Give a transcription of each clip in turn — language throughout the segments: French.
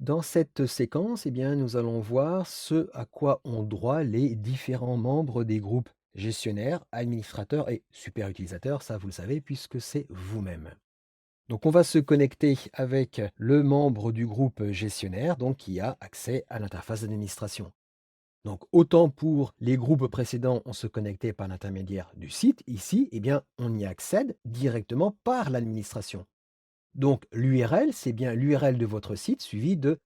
Dans cette séquence, eh bien, nous allons voir ce à quoi ont droit les différents membres des groupes gestionnaires, administrateurs et super utilisateurs, ça vous le savez puisque c'est vous-même. Donc on va se connecter avec le membre du groupe gestionnaire, donc qui a accès à l'interface d'administration. Donc autant pour les groupes précédents, on se connectait par l'intermédiaire du site, ici, eh bien, on y accède directement par l'administration. Donc l'URL, c'est bien l'URL de votre site suivi de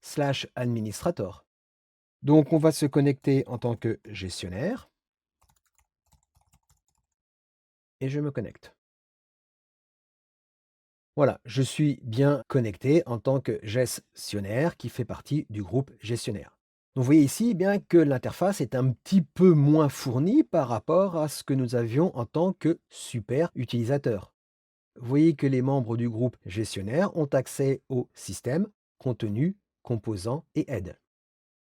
/administrator. Donc on va se connecter en tant que gestionnaire et je me connecte. Voilà, je suis bien connecté en tant que gestionnaire qui fait partie du groupe gestionnaire. Donc vous voyez ici eh bien que l'interface est un petit peu moins fournie par rapport à ce que nous avions en tant que super utilisateur. Vous voyez que les membres du groupe gestionnaire ont accès au système, contenu, composants et aides.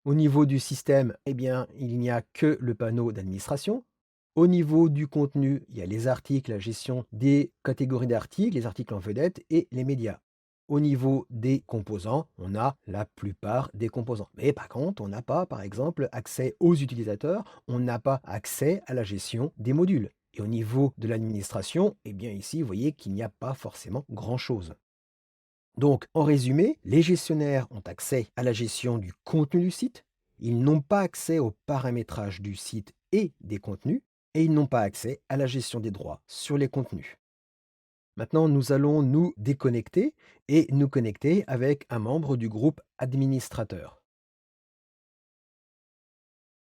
Au niveau du système, eh bien, il n'y a que le panneau d'administration. Au niveau du contenu, il y a les articles, la gestion des catégories d'articles, les articles en vedette et les médias. Au niveau des composants, on a la plupart des composants. Mais par contre, on n'a pas, par exemple, accès aux utilisateurs, on n'a pas accès à la gestion des modules. Et au niveau de l'administration, eh bien ici, vous voyez qu'il n'y a pas forcément grand-chose. Donc, en résumé, les gestionnaires ont accès à la gestion du contenu du site, ils n'ont pas accès au paramétrage du site et des contenus, et ils n'ont pas accès à la gestion des droits sur les contenus. Maintenant, nous allons nous déconnecter et nous connecter avec un membre du groupe administrateur.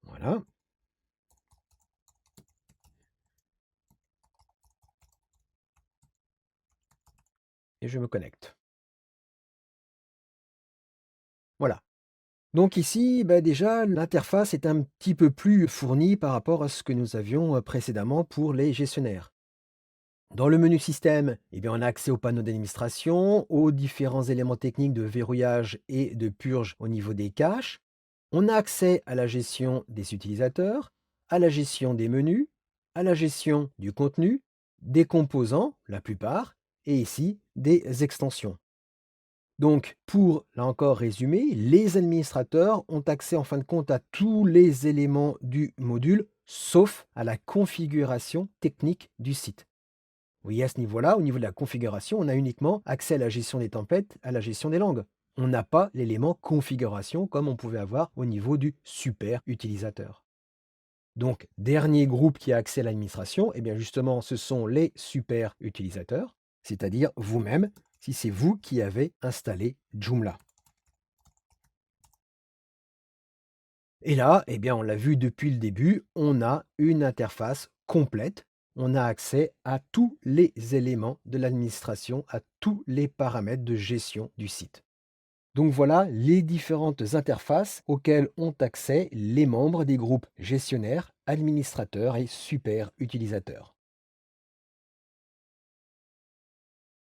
Voilà, et je me connecte. Voilà. Donc ici, bah déjà, l'interface est un petit peu plus fournie par rapport à ce que nous avions précédemment pour les gestionnaires. Dans le menu système, eh bien, on a accès au panneau d'administration, aux différents éléments techniques de verrouillage et de purge au niveau des caches. On a accès à la gestion des utilisateurs, à la gestion des menus, à la gestion du contenu, des composants, la plupart, et ici des extensions. Donc, pour, là encore, résumer, les administrateurs ont accès en fin de compte à tous les éléments du module, sauf à la configuration technique du site. Oui, à ce niveau-là, au niveau de la configuration, on a uniquement accès à la gestion des templates, à la gestion des langues. On n'a pas l'élément configuration comme on pouvait avoir au niveau du super utilisateur. Donc, dernier groupe qui a accès à l'administration, eh bien justement, ce sont les super utilisateurs, c'est-à-dire vous-même, si c'est vous qui avez installé Joomla. Et là, eh bien, on l'a vu depuis le début, on a une interface complète. On a accès à tous les éléments de l'administration, à tous les paramètres de gestion du site. Donc voilà les différentes interfaces auxquelles ont accès les membres des groupes gestionnaires, administrateurs et super utilisateurs.